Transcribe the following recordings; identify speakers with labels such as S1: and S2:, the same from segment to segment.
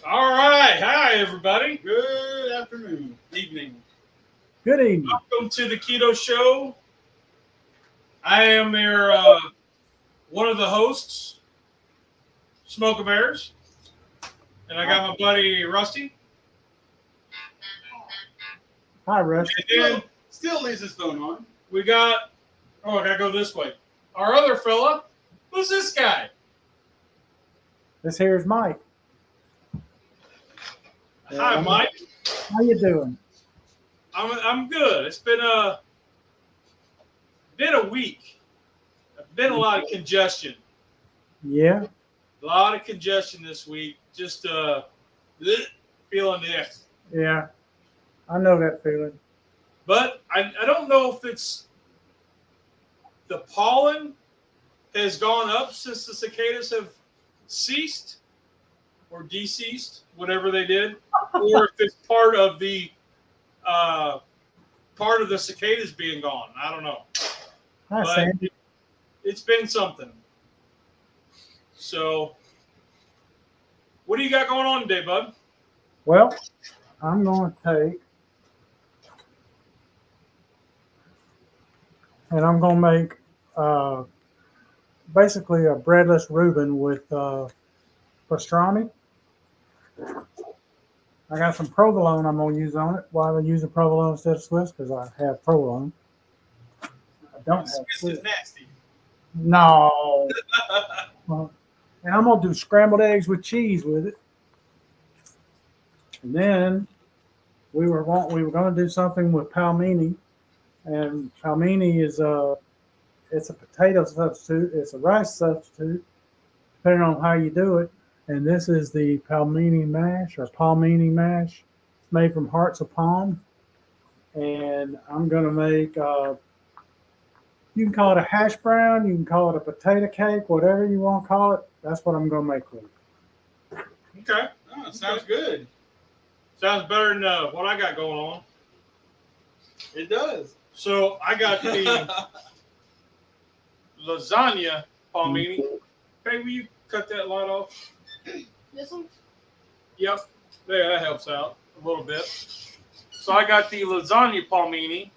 S1: All right. Hi, everybody. Good afternoon, evening.
S2: Good evening.
S1: Welcome to the Keto Show. I am your one of the hosts, Smoke Bears, and I got my buddy Rusty.
S2: Hi, Russ.
S1: And then
S3: Still leaves his phone on.
S1: we got, I gotta go this way. Our other fella, who's this guy?
S2: This here is Mike.
S1: Hi, Mike.
S2: How you doing?
S1: I'm good. It's been a week. Been a lot of congestion.
S2: Yeah.
S1: A lot of congestion this week. Just feeling this.
S2: Yeah. I know that feeling.
S1: But I don't know if it's the pollen has gone up since the cicadas have ceased or deceased, whatever they did, or if it's part of the cicadas being gone. I don't know.
S2: Hi,
S1: But
S2: Sandy.
S1: it's been something. So, what do you got going on today, bud?
S2: Well, I'm going to take and I'm going to make basically a breadless Reuben with pastrami. I got some provolone I'm going to use on it. Why am I using provolone instead of Swiss? Because I have provolone. I don't have
S1: Swiss
S2: Swiss.
S1: is nasty.
S2: No. Well, and I'm going to do scrambled eggs with cheese with it. And then we were going to do something with palmini. And palmini is it's a potato substitute. It's a rice substitute, depending on how you do it. And this is the palmini mash. It's made from hearts of palm. And I'm going to make, you can call it a hash brown, you can call it a potato cake, whatever you want to call it. That's what I'm going to make with it.
S1: Okay. Oh, sounds good. Sounds better than what I got going on.
S3: It does.
S1: So I got the lasagna palmini. Hey, will you cut that light off?
S4: This one?
S1: Yep. There, that helps out a little bit. So I got the lasagna palmini.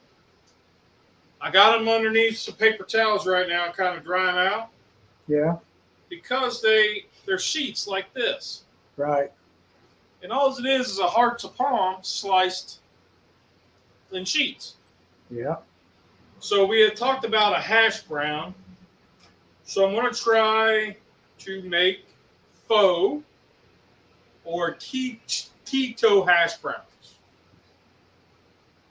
S1: I got them underneath some paper towels right now, kind of drying out.
S2: Yeah,
S1: Because they're sheets like this.
S2: right.
S1: And all it is a hearts of palm sliced in sheets.
S2: Yeah.
S1: So we had talked about a hash brown. So I'm going to try to make faux or keto hash browns.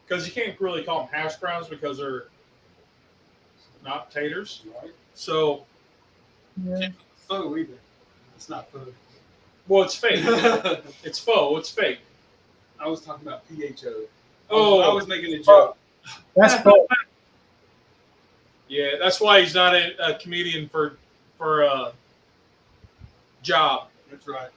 S1: Because you can't really call them hash browns because they're not taters.
S3: Right.
S1: So,
S2: Yeah.
S3: Faux either. It's not faux.
S1: well, it's fake. It's faux. It's fake.
S3: I was talking about PHO.
S1: Oh.
S3: I was making a joke.
S2: That's fun.
S1: Yeah, that's why he's not a comedian for a job.
S3: That's right.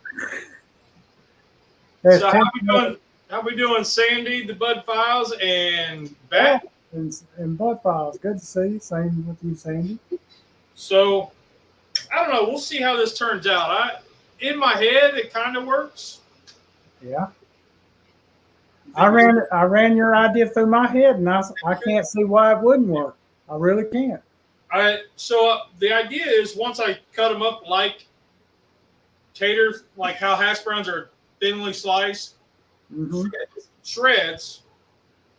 S2: There's
S1: So
S2: 10
S1: how we doing, Sandy, the Bud Files, and Bat?
S2: and Bud Files. Good to see you. Same with you, Sandy.
S1: So I don't know. We'll see how this turns out. In my head, it kind of works.
S2: Yeah. I ran your idea through my head, and I can't see why it wouldn't work. I really can't.
S1: So the idea is once I cut them up like taters, like how hash browns are thinly sliced,
S2: Mm-hmm.
S1: shreds.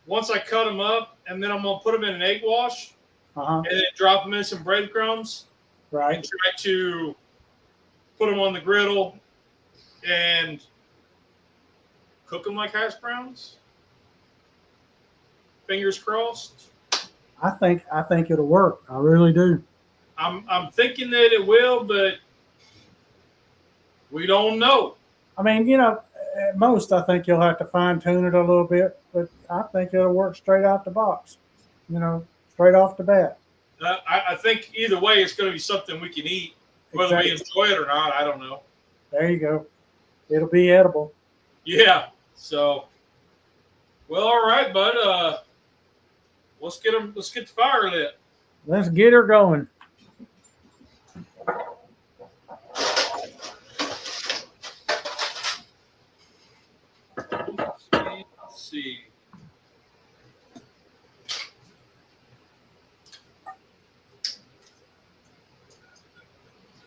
S1: Once I cut them up, and then I'm gonna put them in an egg wash,
S2: Uh-huh.
S1: and then drop them in some breadcrumbs, and
S2: Right.
S1: try to put them on the griddle and cook them like hash browns. Fingers crossed.
S2: I think it'll work. I really do.
S1: I'm thinking that it will, but we don't know.
S2: I mean, at most, I think you'll have to fine tune it a little bit, but I think it'll work straight out the box. Straight off the bat.
S1: I think either way, it's going to be something we can eat, whether we enjoy it or not. I don't know.
S2: There you go. It'll be edible.
S1: Yeah. So, well, all right, bud. Let's get the fire lit.
S2: Let's get her going.
S1: see.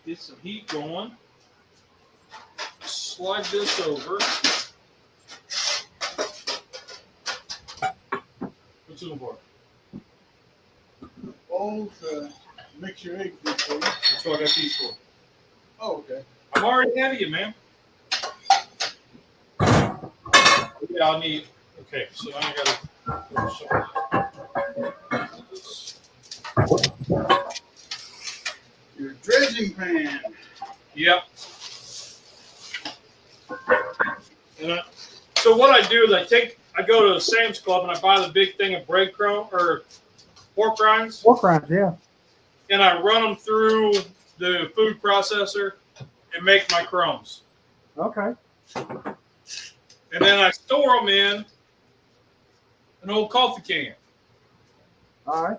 S1: Get some heat going. Slide this over. What's it for?
S3: Oh, to mix your eggs good for you.
S1: That's what I got these for.
S3: Oh, okay.
S1: I'm already ahead of you, man. Yeah, I'll need. Okay, so now I gotta.
S3: Your dredging pan.
S1: Yep. So what I do is I go to the Sam's Club and I buy the big thing of breadcrumb or pork rinds,
S2: Pork rinds, yeah.
S1: and I run them through the food processor and make my crumbs.
S2: Okay.
S1: And then I store them in an old coffee can
S2: All right.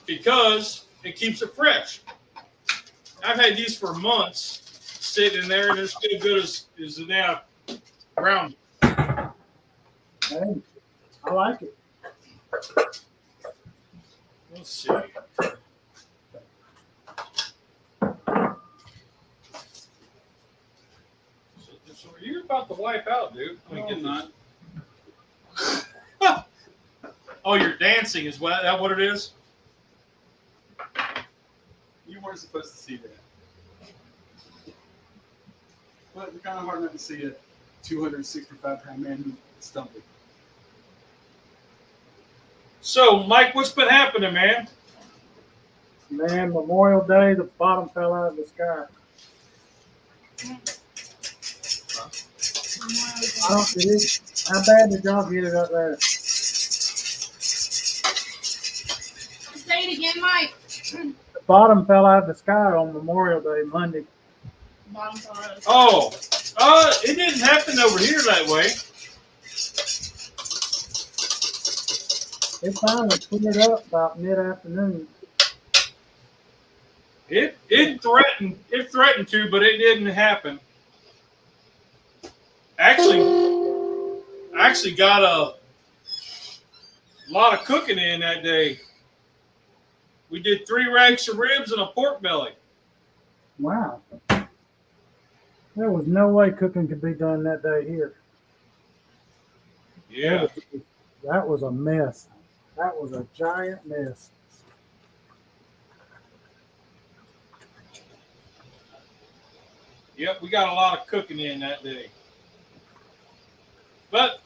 S1: because it keeps it fresh. I've had these for months sitting in there, and they're still good as they have ground.
S2: Hey, I like it.
S1: Let's see. So you're about to wipe out, dude. Let me
S3: No,
S1: get
S3: I'm
S1: this.
S3: not.
S1: Oh, you're dancing is that what it is?
S3: You weren't supposed to see that. But it's kind of hard not to see a 265-pound man stumping.
S1: So, Mike, what's been happening, man?
S2: Man, Memorial Day, the bottom fell out of the sky. I don't get it. How bad did y'all get it up there?
S4: Say it again, Mike.
S2: The bottom fell out of the sky on Memorial Day, Monday.
S4: Bottom side.
S1: Oh, it didn't happen over here that way.
S2: It finally cleared up about mid-afternoon.
S1: It threatened to, but it didn't happen. Actually, I actually got a lot of cooking in that day. We did 3 racks of ribs and a pork belly.
S2: Wow. There was no way cooking could be done that day here.
S1: Yeah.
S2: That was a mess. That was a giant mess.
S1: Yep, we got a lot of cooking in that day. But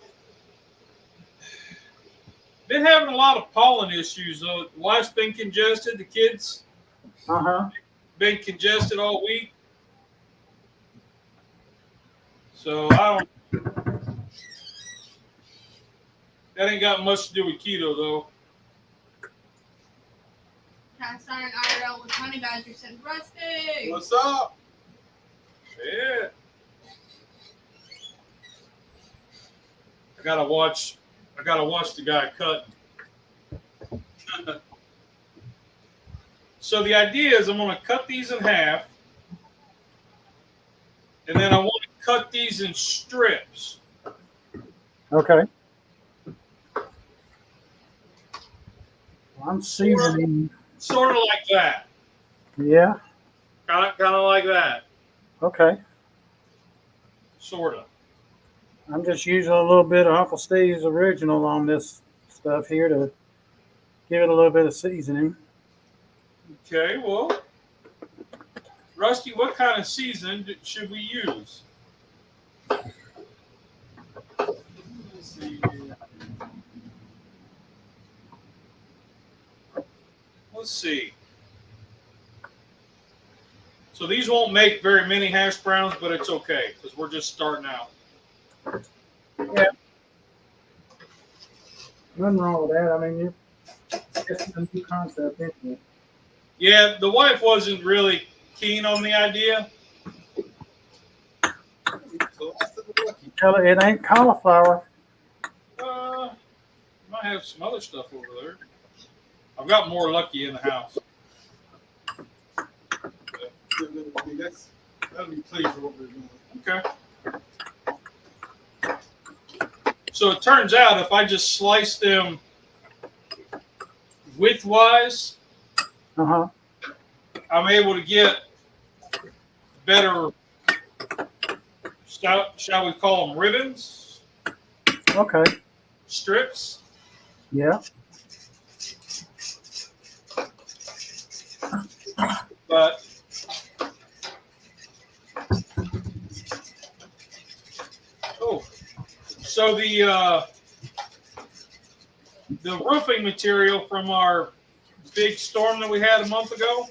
S1: been having a lot of pollen issues though. The wife's been congested, the kids
S2: Uh-huh.
S1: been congested all week. So that ain't got much to do with keto though.
S4: Cast iron IRL with honey badger said Rusty.
S3: What's up?
S1: Yeah. I gotta watch the guy cutting. So the idea is I'm gonna cut these in half, and then I want to cut these in strips.
S2: Okay. I'm seasoning.
S1: Sort of like that.
S2: Yeah.
S1: Kind of like that.
S2: Okay.
S1: Sort of.
S2: I'm just using a little bit of Uncle Steve's original on this stuff here to give it a little bit of seasoning.
S1: Okay, well, Rusty, what kind of season should we use?
S3: Let's see.
S1: Let's see. So these won't make very many hash browns, but it's okay because we're just starting out.
S2: Yeah. Nothing wrong with that. I mean, it's a new concept, isn't it?
S1: Yeah, the wife wasn't really keen on the idea.
S2: Tell her it ain't cauliflower.
S1: Might have some other stuff over there. I've got more Lucky in the house.
S3: That'll be plenty for what we're doing.
S1: Okay. So it turns out if I just slice them widthwise,
S2: Uh-huh.
S1: I'm able to get better, shall we call them ribbons,
S2: Okay.
S1: strips.
S2: Yeah.
S1: But so the roofing material from our big storm that we had a month ago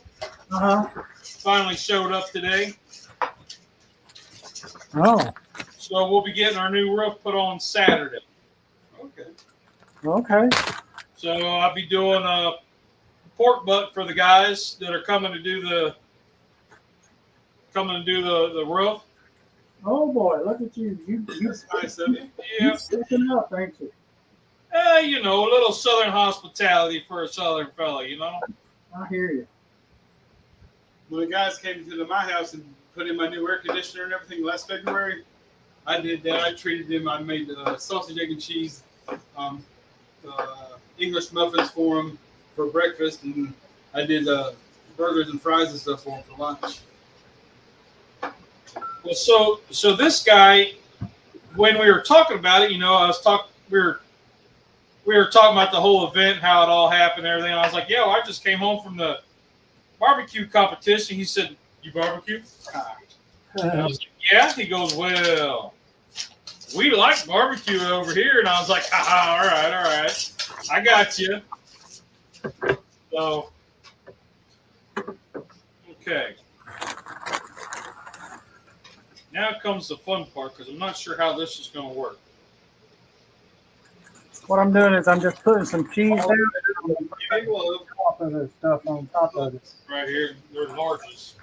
S2: Uh-huh.
S1: finally showed up today.
S2: Oh.
S1: So we'll be getting our new roof put on Saturday.
S3: Okay.
S2: Okay.
S1: So I'll be doing a pork butt for the guys that are coming to do the roof.
S2: Oh boy, look at you.
S3: That's nice of you.
S1: Yeah,
S2: You stepping up, ain't you?
S1: you know, a little Southern hospitality for a Southern fella, you know.
S2: I hear you.
S3: When the guys came to my house and put in my new air conditioner and everything last February, I did that. I treated them. I made sausage, egg, and cheese, English muffins for them for breakfast, and I did burgers and fries and stuff for them for lunch.
S1: Well, so this guy, when we were talking about it, you know, we were talking about the whole event, how it all happened, and everything. I was like, "Yo, I just came home from the barbecue competition." He said, "You barbecue?" And I was like, "Yeah." He goes, "Well, we like barbecue over here," and I was like, "Haha, all right, I got you." So, okay. Now comes the fun part because I'm not sure how this is going to work.
S2: What I'm doing is I'm just putting some cheese down
S3: Big love.
S2: top of the stuff on top of it.
S1: Right here, they're larges.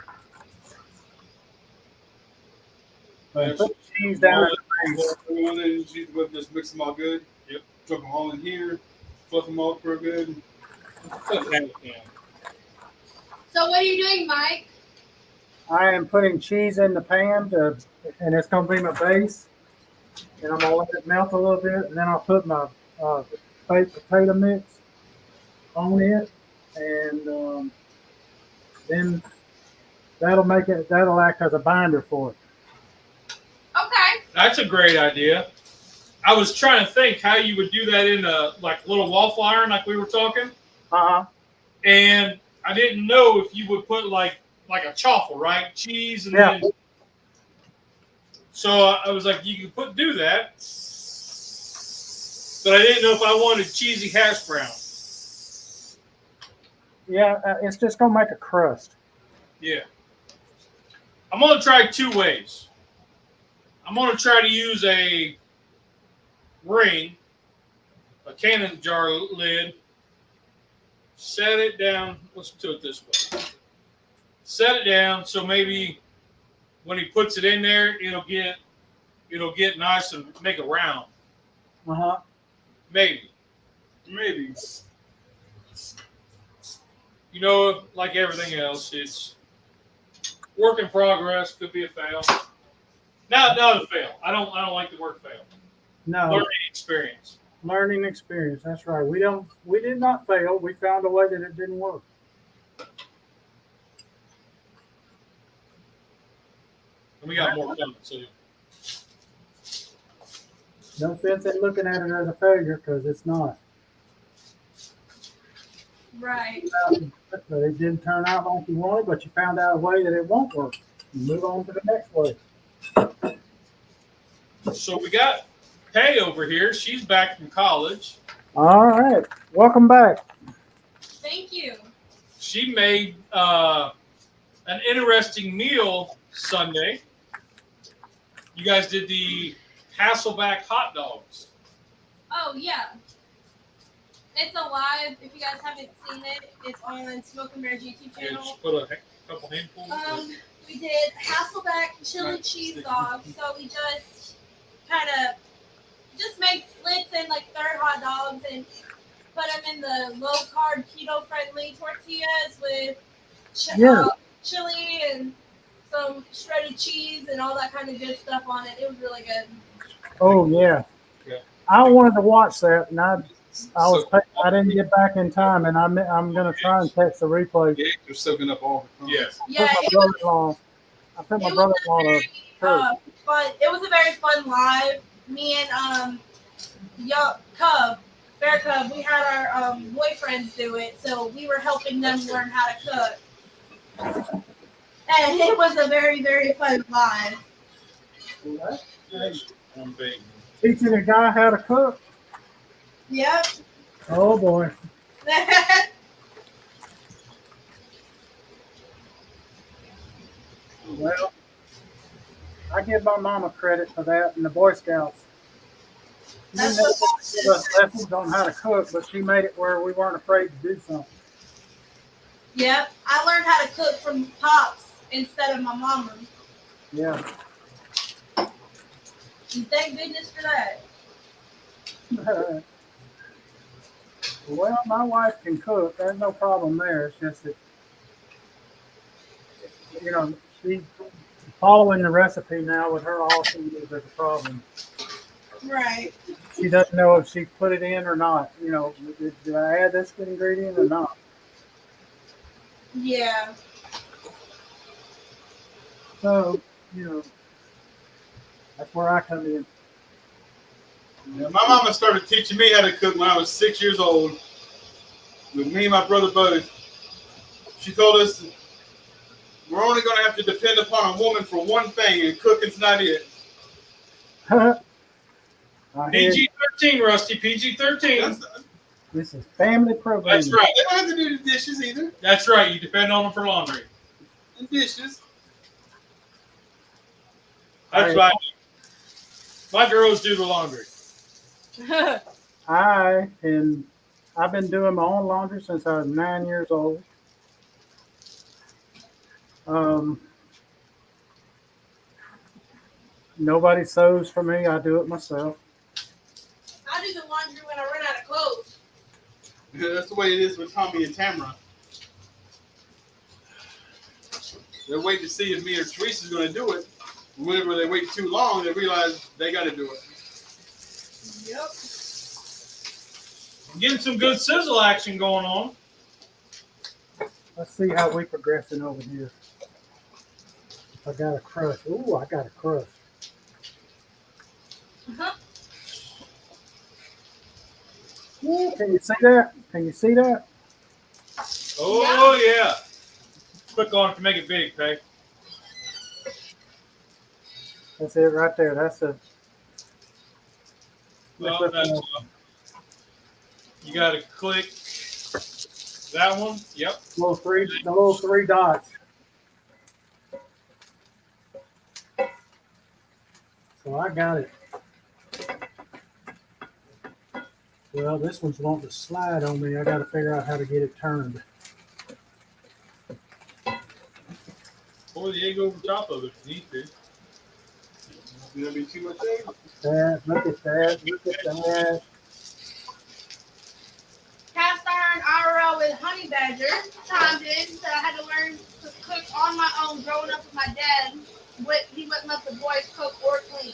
S2: Put the cheese down.
S3: And then just mix them all good.
S1: Yep.
S3: Put them all in here. Fluff them all real good.
S4: So what are you doing, Mike?
S2: I am putting cheese in the pan and it's going to be my base. And I'm going to let it melt a little bit. And then I'll put my baked potato mix on it. And then that'll act as a binder for it.
S4: Okay.
S1: That's a great idea. I was trying to think how you would do that in a little waffle iron, like we were talking,
S2: Uh-huh.
S1: and I didn't know if you would put like a chaffle, right? Cheese and
S2: Yeah.
S1: then. So I was like, you could do that, but I didn't know if I wanted cheesy hash brown.
S2: Yeah, it's just going to make a crust.
S1: Yeah. I'm going to try two ways. I'm going to try to use a ring, a cannon jar lid, set it down. Let's do it this way. Set it down so maybe when he puts it in there, it'll get nice and make a round.
S2: Uh-huh.
S1: Maybe. You know, like everything else, it's work in progress. Could be a fail. Not a fail. I don't like the word fail.
S2: No.
S1: Learning experience.
S2: Learning experience. That's right. We did not fail. We found a way that it didn't work.
S1: And we got more coming too.
S2: No sense in looking at it as a failure because it's not.
S4: Right.
S2: But it didn't turn out like you wanted, but you found out a way that it won't work. You move on to the next way.
S1: So we got Pay over here. She's back from college.
S2: All right. Welcome back.
S4: Thank you.
S1: She made an interesting meal Sunday. You guys did the Hasselback hot dogs.
S4: Oh yeah. It's alive. If you guys haven't seen it, it's on Smoke and Bear's YouTube
S1: Yeah,
S4: channel.
S1: just put a couple handfuls.
S4: We did Hasselback chili cheese dogs. So we just kind of make slits and like third hot dogs and put them in the low carb keto friendly tortillas with chili and some shredded cheese and all that kind of good stuff on it. It was really good.
S2: Oh, yeah.
S1: Yeah.
S2: I wanted to watch that, and I was
S3: So-
S2: I didn't get back in time, and I'm gonna try and catch the replay.
S3: Yeah, they're soaking up all the crumbs.
S1: Yes.
S4: Yeah,
S2: I
S4: it was,
S2: took my
S4: it was
S2: brother-in-law
S4: a
S2: to
S4: very
S2: church.
S4: fun. It was a very fun live. Me and Bear Cub, we had our boyfriends do it, so we were helping them learn how to cook, and it was a very fun live.
S1: One thing.
S2: Teaching a guy how to cook.
S4: Yep.
S2: Oh boy. Well, I give my mama credit for that and the Boy Scouts. She
S4: That's
S2: didn't
S4: what
S2: give us lessons on how to cook, but she made it where we weren't afraid to do something.
S4: Yep. I learned how to cook from Pops instead of my mama.
S2: Yeah.
S4: And thank goodness for that.
S2: Well, my wife can cook. There's no problem there. It's just that, she's following the recipe now with her also is a problem.
S4: Right.
S2: She doesn't know if she put it in or not. Did I add this ingredient or not?
S4: Yeah.
S2: So, that's where I come in.
S3: Yeah, my mama started teaching me how to cook when I was 6 years old. With me and my brother both. She told us we're only going to have to depend upon a woman for one thing, and cooking's not it.
S2: I hear
S1: PG 13, Rusty. PG 13.
S2: this is family programming.
S1: That's right.
S3: They don't have to do the dishes either.
S1: That's right. You depend on them for laundry.
S3: And dishes.
S1: That's right. My girls do the laundry.
S2: I've been doing my own laundry since I was 9 years old. Nobody sews for me. I do it myself.
S4: I do the laundry when I run out of clothes.
S3: Yeah, that's the way it is with Tommy and Tamara. They're waiting to see if me or Teresa's going to do it. Whenever they wait too long, they realize they got to do it.
S4: Yep.
S1: Getting some good sizzle action going on.
S2: Let's see how we progressing over here. I got a crush. Ooh, I got a crush. Ooh, can you see that? Can you see that?
S1: Oh, yeah. Click on it to make it big, Peg.
S2: That's it right there. That's a.
S1: Well, you got to click that one. Yep.
S2: The little three dots. So I got it. Well, this one's wanting to slide on me. I got to figure out how to get it turned.
S1: Pour the egg over top of it if you need to.
S3: There'll be too much egg.
S2: Look at that. Look at that.
S4: Cast iron IRL with honey badger chimed in, said I had to learn to cook on my own growing up with my dad. He wouldn't let the boys cook or clean.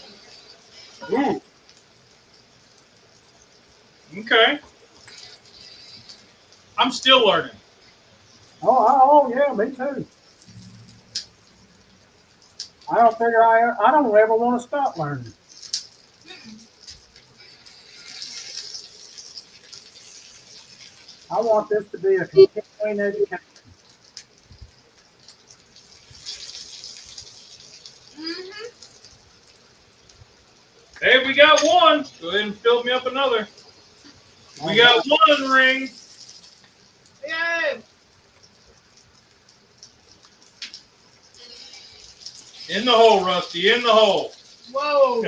S1: Ooh. Okay. I'm still learning.
S2: Oh, yeah, me too. I don't ever want to stop learning. I want this to be a continuing education.
S4: Mm-hmm.
S1: Hey, we got one. Go ahead and fill me up another. We got one ring.
S4: Yay.
S1: In the hole, Rusty. In the hole.
S4: Whoa.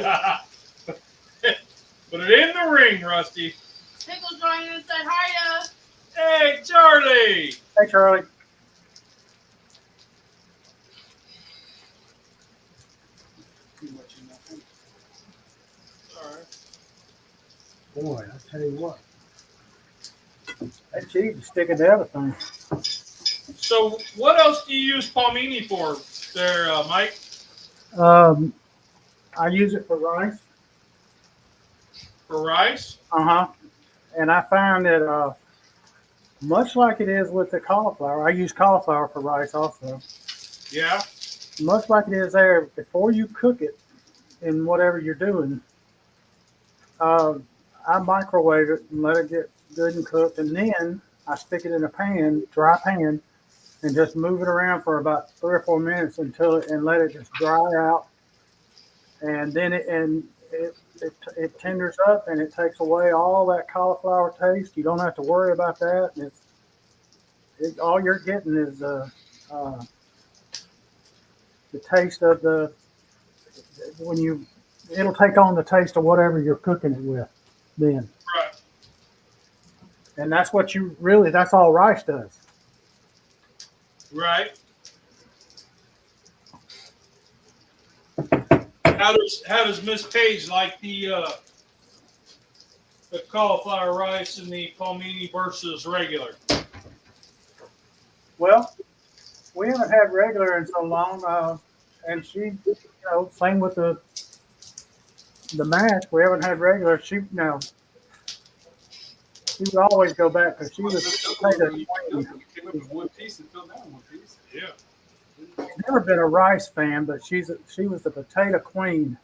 S1: Put it in the ring, Rusty.
S4: Pickles joined in and said hiya.
S1: Hey, Charlie.
S2: Hey, Charlie.
S1: All right.
S2: Boy, I tell you what. That cheese is sticking to everything.
S1: So, what else do you use Palmini for there, Mike?
S2: I use it for rice.
S1: For rice?
S2: And I found that much like it is with the cauliflower, I use cauliflower for rice also.
S1: Yeah.
S2: Much like it is there, before you cook it in whatever you're doing, I microwave it and let it get good and cooked, and then I stick it in a pan, dry pan, and just move it around for about 3 or 4 minutes and let it just dry out, and then it tenders up and it takes away all that cauliflower taste. You don't have to worry about that. And all you're getting is the taste of when you it'll take on the taste of whatever you're cooking it with then.
S1: Right.
S2: And that's what that's all rice does.
S1: Right. How does Miss Page like the cauliflower rice and the palmini versus regular?
S2: Well, we haven't had regular in so long, and she, same with the mash. We haven't had regular. She would always go back because she was
S3: You came up with one piece and fell down one piece.
S1: Yeah.
S2: never been a rice fan, but she was the potato queen.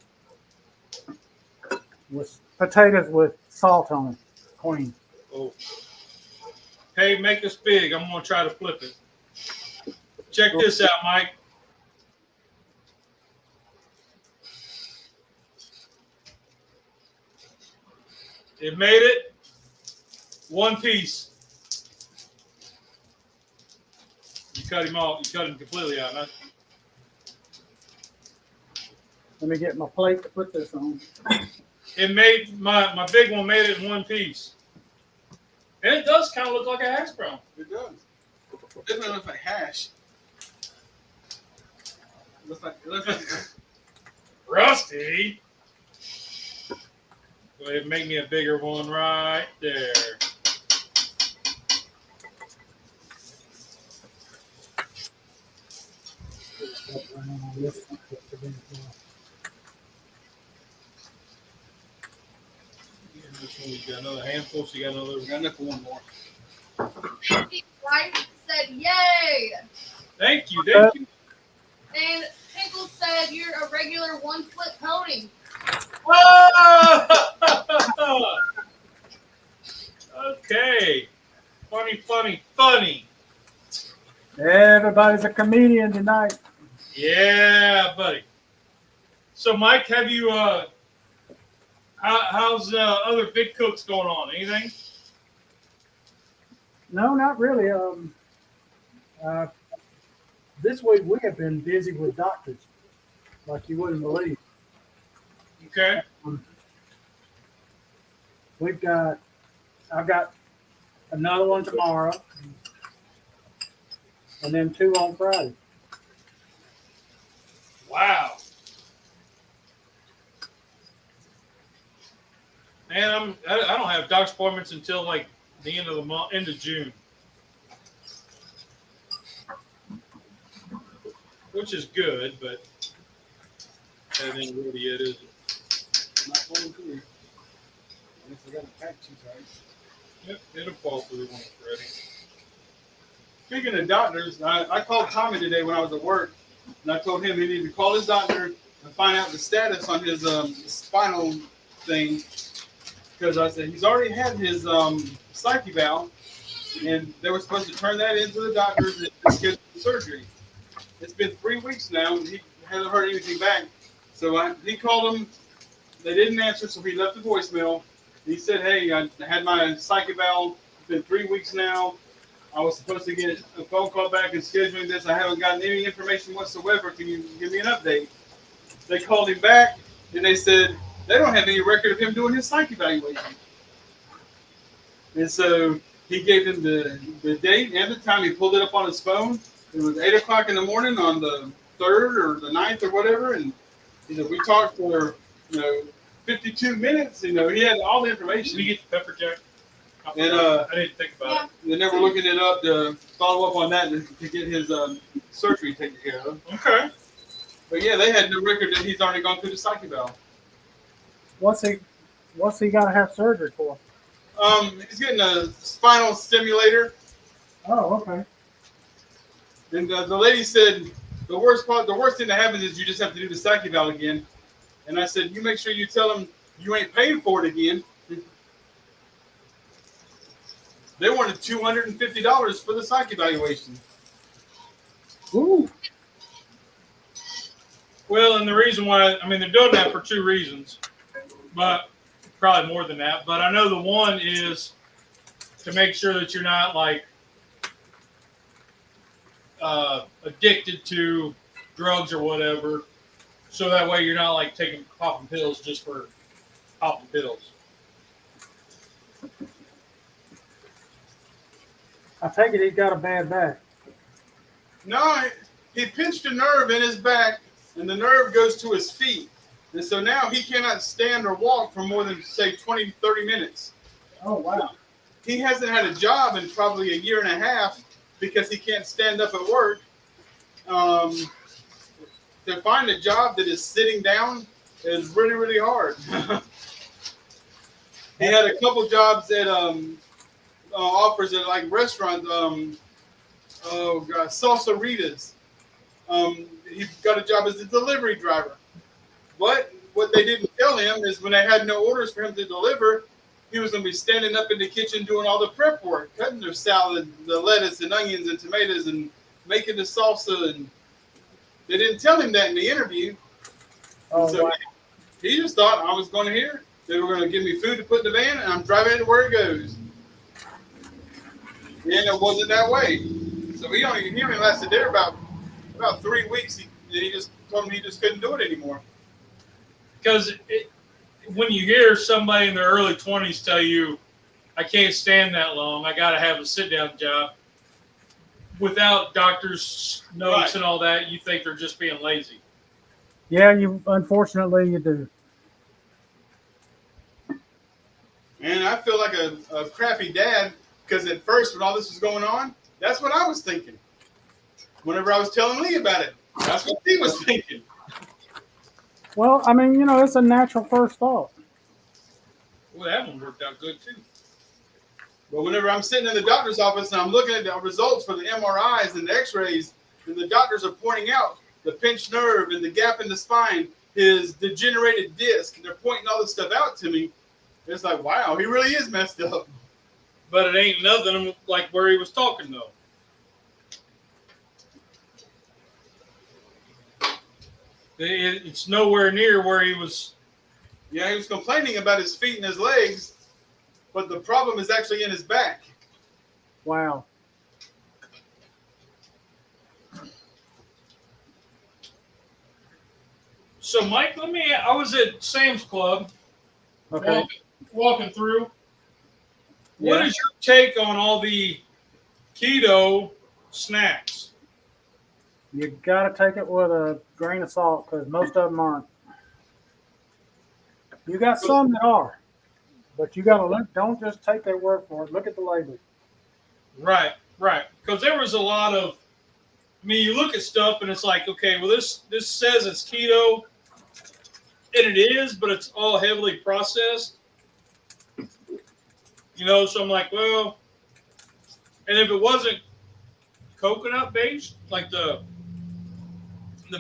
S2: With potatoes with salt on it, queen.
S1: Oh. Hey, make us big. I'm gonna try to flip it. Check this out, Mike. It made it one piece. You cut him off. You cut him completely out, huh?
S2: Let me get my plate to put this on.
S1: It made my big one made it in one piece. And it does kind of look like a hash brown.
S3: It does. It doesn't look like hash. It looks like
S1: Rusty. Go ahead and make me a bigger one right there. You got another handful, so you got another.
S3: we got enough for one more.
S5: Wife said, "Yay!"
S1: Thank you, thank you.
S5: And Pickles said, "You're a regular one-flip pony."
S1: Whoa! Okay. Funny.
S2: Everybody's a comedian tonight.
S1: Yeah, buddy. So, Mike, have you how's other big cooks going on? Anything?
S2: No, not really. This week we have been busy with doctors, like you wouldn't believe.
S1: Okay.
S2: I've got another one tomorrow, and then 2 on Friday.
S1: Wow. Man, I don't have doctor's appointments until like the end of the month, end of June, which is good, but that ain't really it, is it?
S3: Not going through. Unless I got a pack too tight.
S1: Yep, it'll fall through when it's ready.
S3: Speaking of doctors, I called Tommy today when I was at work, and I told him he needed to call his doctor and find out the status on his spinal thing. Because I said he's already had his psyche valve, and they were supposed to turn that into the doctors and schedule the surgery. It's been 3 weeks now, and he hasn't heard anything back. So he called them. They didn't answer, so he left a voicemail. He said, "Hey, I had my psyche valve. It's been 3 weeks now. I was supposed to get a phone call back and scheduling this. I haven't gotten any information whatsoever. Can you give me an update?" They called him back, and they said they don't have any record of him doing his psych evaluation. And so he gave them the date and the time. He pulled it up on his phone. It was 8 o'clock in the morning on the 3rd or the 9th or whatever. And we talked for 52 minutes. He had all the information.
S1: Did you get the pepper jack?
S3: And
S1: I didn't think about it.
S3: They're never looking it up to follow up on that to get his surgery taken care of.
S1: Okay.
S3: But yeah, they had no record that he's already gone through the psych eval.
S2: What's he What's he got to have surgery for?
S3: He's getting a spinal stimulator,
S2: Oh, okay.
S3: and the lady said the worst thing that happens is you just have to do the psych eval again. And I said, you make sure you tell them you ain't paying for it again. They wanted $250 for the psych evaluation.
S2: Ooh.
S1: Well, and the reason why, I mean, they're doing that for two reasons, but probably more than that. But I know the one is to make sure that you're not like addicted to drugs or whatever. So that way you're not like popping pills just for popping pills.
S2: I take it he's got a bad back.
S3: No, he pinched a nerve in his back, and the nerve goes to his feet. And so now he cannot stand or walk for more than, say, 20, 30 minutes.
S2: Oh, wow.
S3: He hasn't had a job in probably a year and a half because he can't stand up at work. To find a job that is sitting down is really, really hard. He had a couple jobs at offers at like restaurants. Oh god, Salsa Rita's. He got a job as a delivery driver. But what they didn't tell him is when they had no orders for him to deliver, he was going to be standing up in the kitchen doing all the prep work, cutting their salad, the lettuce and onions and tomatoes, and making the salsa. And they didn't tell him that in the interview.
S2: Oh,
S3: So
S2: wow.
S3: he just thought I was going here. They were going to give me food to put in the van, and I'm driving it to where it goes. And it wasn't that way. So he only lasted there about 3 weeks. He just told him he just couldn't do it anymore.
S1: Because when you hear somebody in their early 20s tell you, I can't stand that long, I got to have a sit-down job, without doctor's notes
S3: Right.
S1: and all that, you think they're just being lazy.
S2: Yeah, unfortunately you do.
S3: And I feel like a crappy dad because at first when all this was going on, that's what I was thinking. Whenever I was telling Lee about it, that's what he was thinking.
S2: Well, I mean, it's a natural first thought.
S1: Well, that one worked out good, too.
S3: But whenever I'm sitting in the doctor's office and I'm looking at the results for the MRIs and the x-rays, and the doctors are pointing out the pinched nerve and the gap in the spine, his degenerated disc, and they're pointing all this stuff out to me, it's like, wow, he really is messed up.
S1: But it ain't nothing like where he was talking, though. It's nowhere near where he was.
S3: Yeah, he was complaining about his feet and his legs, but the problem is actually in his back.
S2: Wow.
S1: So, Mike, I was at Sam's Club
S2: Okay.
S1: walking through. What
S2: Yeah.
S1: is your take on all the keto snacks?
S2: You got to take it with a grain of salt because most of them aren't. You got some that are, but you got to look. Don't just take their word for it. Look at the label.
S1: Right. Because there was a lot of, you look at stuff and it's like, okay, well, this says it's keto, and it is, but it's all heavily processed. So I'm like, well, and if it wasn't coconut based, like the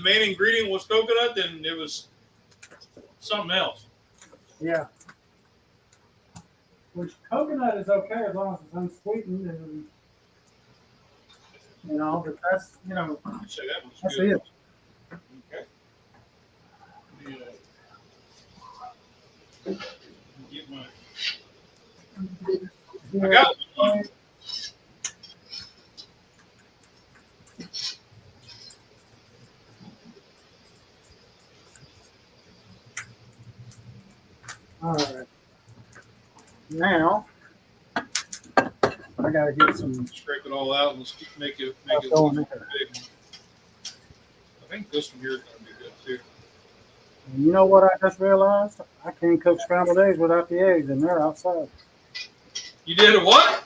S1: main ingredient was coconut, then it was something else.
S2: Yeah. Which coconut is okay as long as it's unsweetened and but that's
S1: I'd say that was
S2: that's
S1: good.
S2: it.
S1: Okay. Get my. I got one.
S2: All right. Now I gotta get some
S1: Scrape it all out and let's make it
S2: stuff going there.
S1: big. I think this one here is going to be good too.
S2: And you know what I just realized? I can't cook scrambled eggs without the eggs, and they're outside.
S1: You did a what?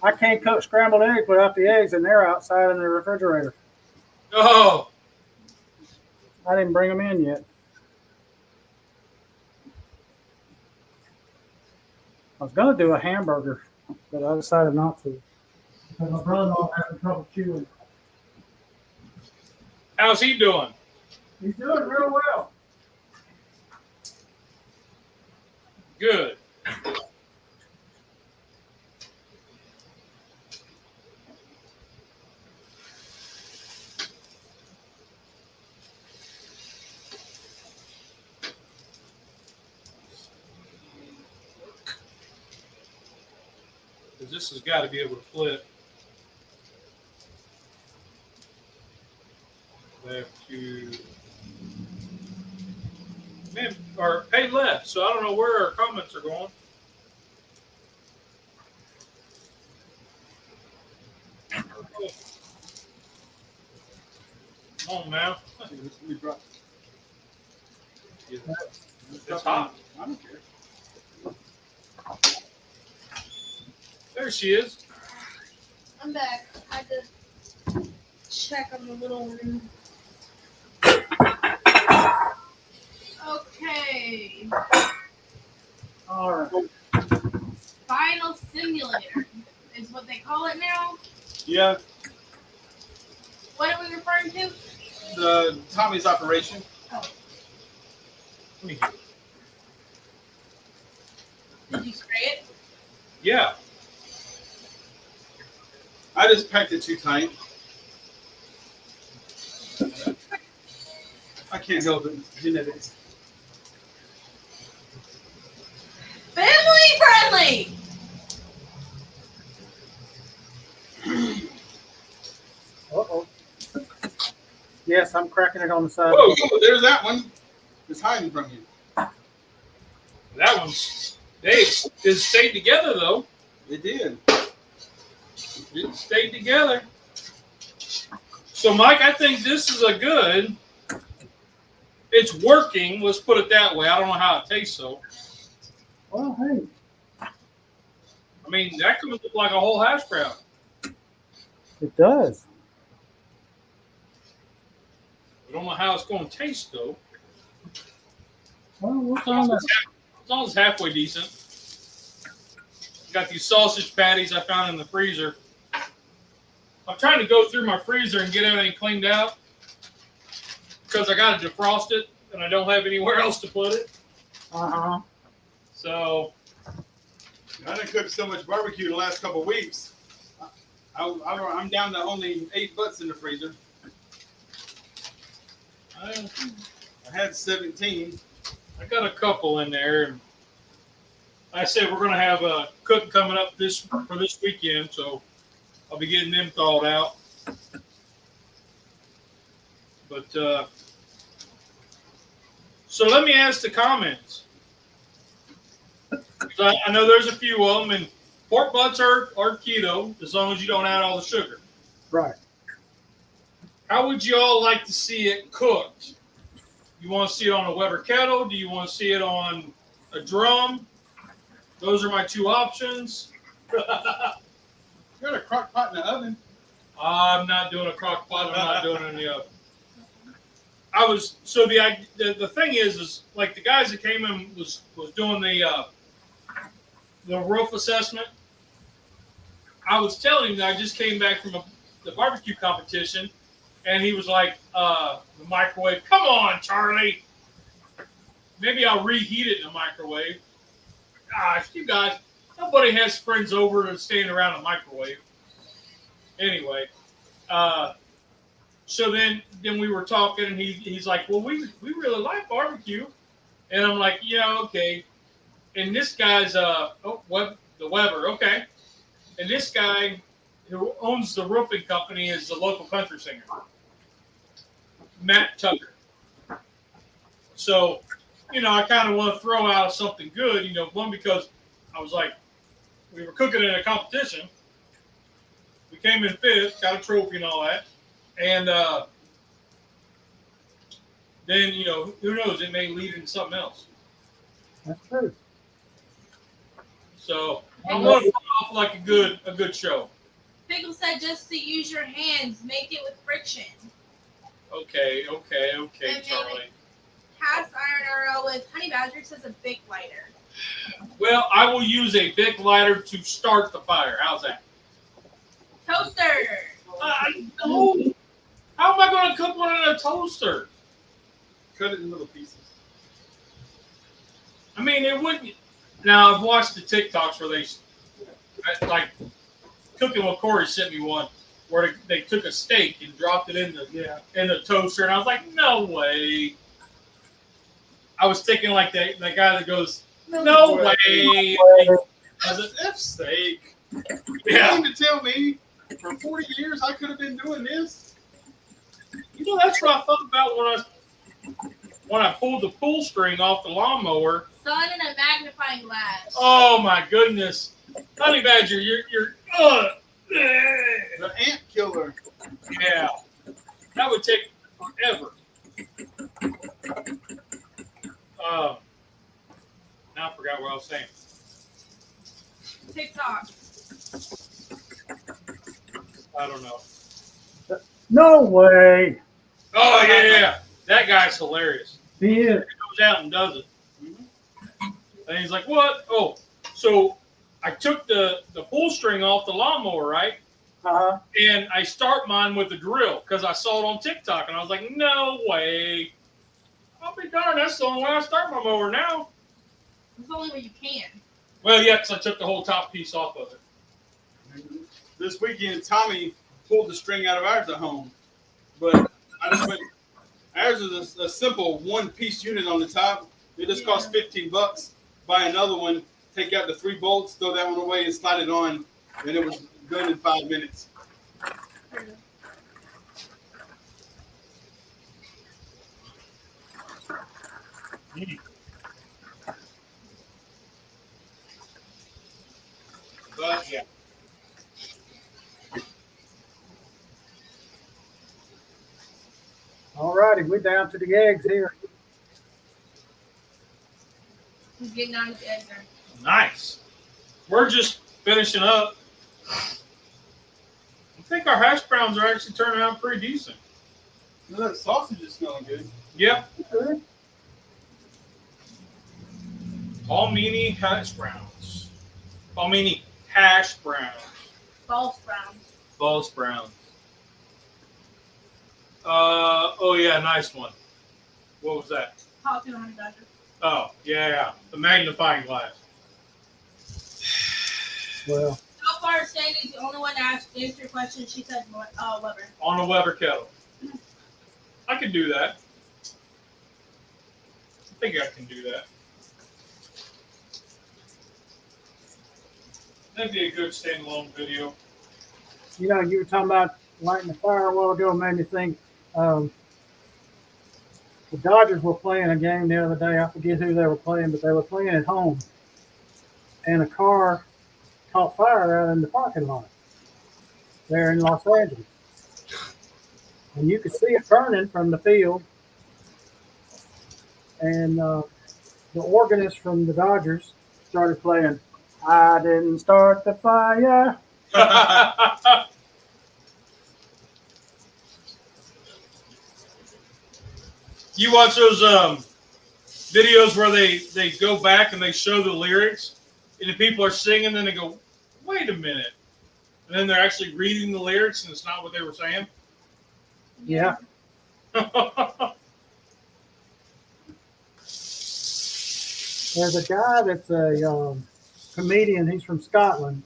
S2: I can't cook scrambled eggs without the eggs, and they're outside in the refrigerator.
S1: Oh,
S2: I didn't bring them in yet. I was gonna do a hamburger, but I decided not to. Because my brother-in-law having trouble chewing.
S1: How's he doing?
S2: He's doing real well.
S1: Good. Because this has got to be able to flip. Left to man, or pay left. So I don't know where our comments are going. Come on now. It's hot.
S3: I don't care.
S1: There she is.
S5: I'm back. I had to check on the little one. Okay.
S2: All right.
S5: Final simulator is what they call it now.
S3: Yeah,
S5: What are we referring to?
S3: the Tommy's operation.
S1: Let me get it.
S5: Did you spray it?
S1: Yeah.
S3: I just packed it too tight. I can't help it. Genetics.
S5: Family friendly.
S2: Uh-oh. Yes, I'm cracking it on the side.
S3: Whoa, there's that one. It's hiding from you.
S1: That one's it stayed together though.
S3: It did.
S1: It stayed together. So Mike, I think this is a good. It's working. Let's put it that way. I don't know how it tastes though.
S2: Well, hey,
S1: I mean, that could look like a whole hash brown.
S2: it does.
S1: I don't know how it's going to taste though.
S2: Well, we'll
S1: As long
S2: find out.
S1: as it's halfway decent. Got these sausage patties I found in the freezer. I'm trying to go through my freezer and get everything cleaned out because I got to defrost it and I don't have anywhere else to put it.
S2: Uh-huh.
S1: So
S3: I done cooked so much barbecue the last couple of weeks. I'm down to only 8 butts in the freezer.
S1: I
S3: I had 17.
S1: got a couple in there. And like I said, we're going to have a cook coming up for this weekend, so I'll be getting them thawed out. But so let me ask the comments. 'Cause I know there's a few of them, and pork butts are keto as long as you don't add all the sugar.
S2: Right.
S1: How would you all like to see it cooked? You want to see it on a Weber kettle? Do you want to see it on a drum? Those are my two options.
S3: You got a crock pot in the oven.
S1: I'm not doing a crock pot. I'm not doing it in the oven. The thing is like the guys that came in was doing the roof assessment. I was telling him that I just came back from the barbecue competition, and he was like, the microwave. Come on, Charlie. Maybe I'll reheat it in the microwave. Gosh, you guys, nobody has friends over to stand around a microwave. Anyway, so then we were talking, and he's like, well, we really like barbecue, and I'm like, yeah, okay. And this guy's the Weber, okay. And this guy who owns the roofing company is the local country singer, Matt Tucker. So, I kind of want to throw out something good, one, because I was like, we were cooking in a competition. We came in 5th, got a trophy and all that. And then, who knows, it may lead into something else.
S2: That's true.
S1: So I want to put off like a good show.
S5: Pickle said just to use your hands, make it with friction.
S1: Okay,
S5: And
S1: Charlie.
S5: Cast iron arrow with honey badger says a big lighter.
S1: Well, I will use a big lighter to start the fire. How's that?
S4: Toaster.
S1: No. How am I going to cook one in a toaster?
S3: Cut it in little pieces.
S1: I mean, it wouldn't. Now, I've watched the TikToks where they, like, Cooking with Corey sent me one where they took a steak and dropped it in the toaster, and I was like, no way. I was thinking like the guy that goes, no way.
S3: As an F steak.
S1: Yeah.
S3: You mean to tell me for 40 years I could have been doing this?
S1: You know, that's what I thought about when I pulled the pull string off the lawnmower.
S4: Sun in a magnifying glass.
S1: Oh my goodness, Honey Badger, you're
S3: The ant killer.
S1: yeah, that would take forever. Now I forgot what I was saying.
S4: TikTok.
S1: I don't know.
S2: No way.
S1: Oh yeah, that guy's hilarious.
S2: He is.
S1: He goes out and does it, and he's like, "What? Oh, so I took the pull string off the lawnmower, right?
S2: Uh-huh.
S1: And I start mine with the drill because I saw it on TikTok, and I was like, no way. I'll be darned. That's the only way I start my mower now.
S5: It's the only way you can.
S1: Well, yeah, because I took the whole top piece off of it.
S3: This weekend, Tommy pulled the string out of ours at home. But I just went, ours is a simple one-piece unit on the top. It just cost $15. Buy another one, take out the 3 bolts, throw that one away, and slide it on. And it was done in 5 minutes.
S1: But, yeah.
S2: All righty, we're down to the eggs here.
S5: He's getting out of the egg there.
S1: Nice. We're just finishing up. I think our hash browns are actually turning out pretty decent.
S3: That sausage is smelling good.
S1: Yep.
S2: Good.
S1: Palmini hash browns. Palmini hash browns.
S5: False brown.
S1: False browns. Oh yeah, nice one. What was that?
S5: Hot honey badger.
S1: Oh, yeah. The magnifying glass.
S2: Well,
S4: So far, Sandy's the only one to answer your question. She said Weber.
S1: On a Weber kettle. I can do that. I think I can do that. That'd be a good standalone video.
S2: you know, you were talking about lighting the fire a while ago, made me think, the Dodgers were playing a game the other day. I forget who they were playing, but they were playing at home. And a car caught fire out in the parking lot there in Los Angeles. And you could see it burning from the field. And the organist from the Dodgers started playing, I didn't start the fire.
S1: You watch those videos where they go back and they show the lyrics, and the people are singing, and they go, wait a minute. And then they're actually reading the lyrics, and it's not what they were saying.
S2: Yeah. There's a guy that's a comedian. He's from Scotland.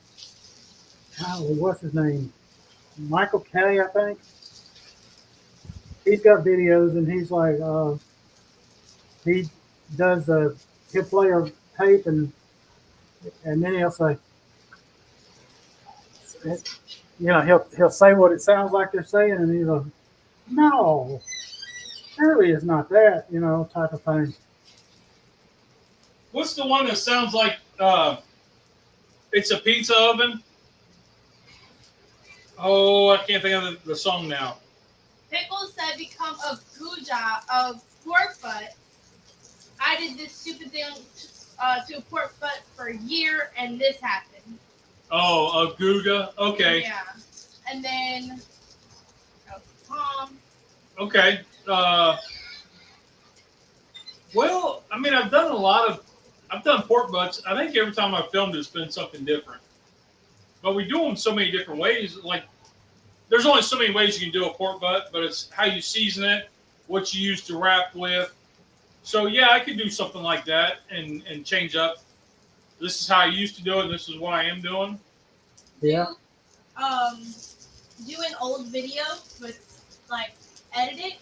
S2: Golly, what's his name? Michael Kay, I think. He's got videos, and he's like, he does he'll play a tape, and then he'll say, you know, he'll say what it sounds like they're saying, and he's like, no, surely it's not that, you know, type of thing.
S1: What's the one that sounds like it's a pizza oven? Oh, I can't think of the song now.
S5: Pickles said become a guja of pork butt. I did this stupid thing to a pork butt for a year, and this happened.
S1: Oh, a Gouda? Okay.
S5: Yeah. And then Tom.
S1: Okay. Well, I mean, I've done a lot of I've done pork butts. I think every time I've filmed, it's been something different. But we do them so many different ways. Like, there's only so many ways you can do a pork butt, but it's how you season it, what you use to wrap with. So yeah, I could do something like that and change up. This is how I used to do it. This is what I am doing.
S2: Yeah.
S4: Do an old video with like edit it,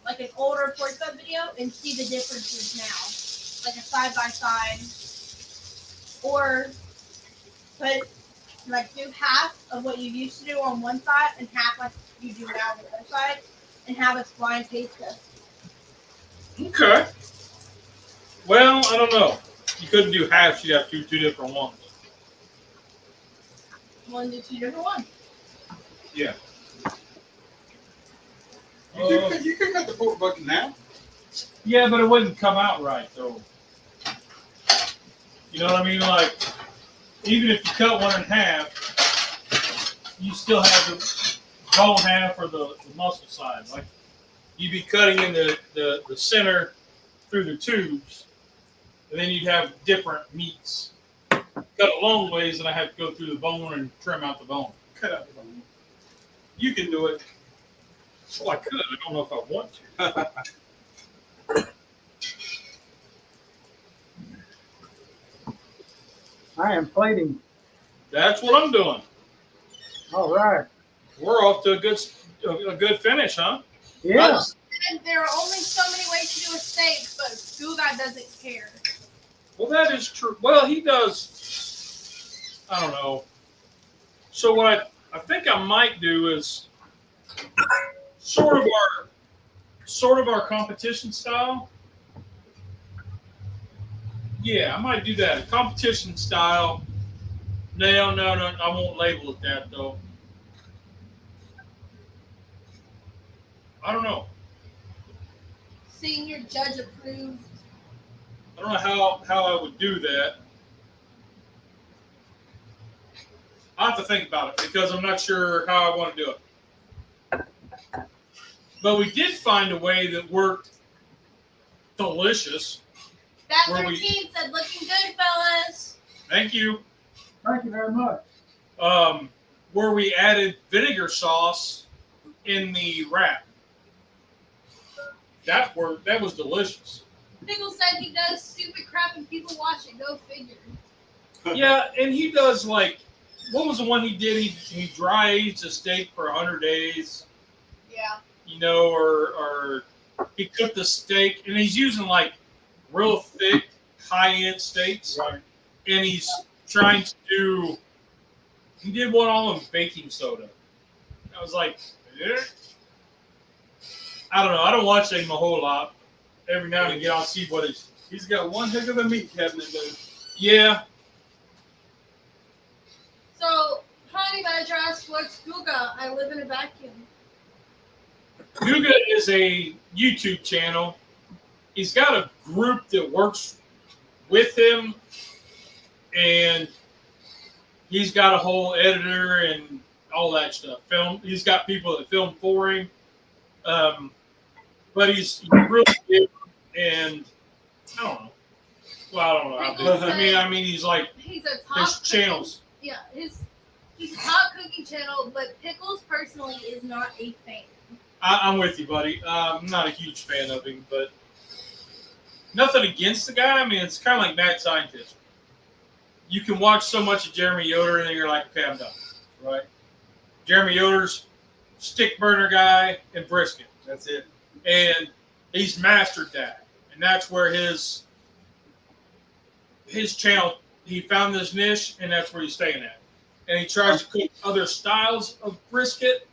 S4: like an older pork butt video, and see the differences now, like a side by side, or put like do half of what you used to do on one side and half like you do now on the other side, and have a blind taste test.
S1: Okay. Well, I don't know. You couldn't do half. You'd have two different ones.
S4: One to two different ones.
S1: Yeah.
S3: You could cut the pork bucket now.
S1: Yeah, but it wouldn't come out right, though. You know what I mean? Like, even if you cut one in half, you still have the bone half or the muscle side. Like, you'd be cutting in the center through the tubes, and then you'd have different meats. Cut a long ways, and I have to go through the bone and trim out the bone.
S3: Cut out the bone. You can do it.
S1: Well, I could. I don't know if I want to.
S2: I am plating.
S1: That's what I'm doing.
S2: All right.
S1: We're off to a good finish, huh?
S2: Yeah.
S5: And there are only so many ways to do a steak, but Guga doesn't care.
S1: Well, that is true. Well, he does. I don't know. So what I think I might do is sort of our competition style. Yeah, I might do that. Competition style. No, I won't label it that though. I don't know.
S4: Senior judge approved.
S1: I don't know how I would do that. I'll have to think about it because I'm not sure how I want to do it. But we did find a way that worked delicious.
S4: That
S1: Where
S4: 13 said, looking good, fellas.
S1: Thank you.
S2: Thank you very much.
S1: Where we added vinegar sauce in the wrap. That was delicious.
S4: Pickle said he does stupid crap and people watch it. Go figure.
S1: Yeah, and he does like, what was the one he did? He dry aged a steak for 100 days.
S4: Yeah.
S1: You know, or he cooked the steak, and he's using like real thick, high-end steaks.
S3: Right.
S1: And he's trying to do. He did one all in baking soda. I was like, eh. I don't know. I don't watch him a whole lot. Every now and again, I'll see what it's.
S3: He's got one heck of a meat cabinet, though.
S1: Yeah.
S4: So, Honey Badger asked, what's Guga? I live in a vacuum.
S1: Guga is a YouTube channel. He's got a group that works with him, and he's got a whole editor and all that stuff. He's got people that film for him. But he's really good, and I don't know. Well, I don't know. How big. I mean, he's like
S4: He's a top
S1: there's channels.
S4: Yeah, he's a top cooking channel, but Pickles personally is not a fan.
S1: I'm with you, buddy. I'm not a huge fan of him, but nothing against the guy. I mean, it's kind of like Mad Scientist. You can watch so much of Jeremy Yoder, and then you're like, okay, I'm done. Right? Jeremy Yoder's stick burner guy and brisket.
S3: That's it.
S1: And he's mastered that. And that's where his channel, he found this niche, and that's where he's staying at. And he tries to cook other styles of brisket.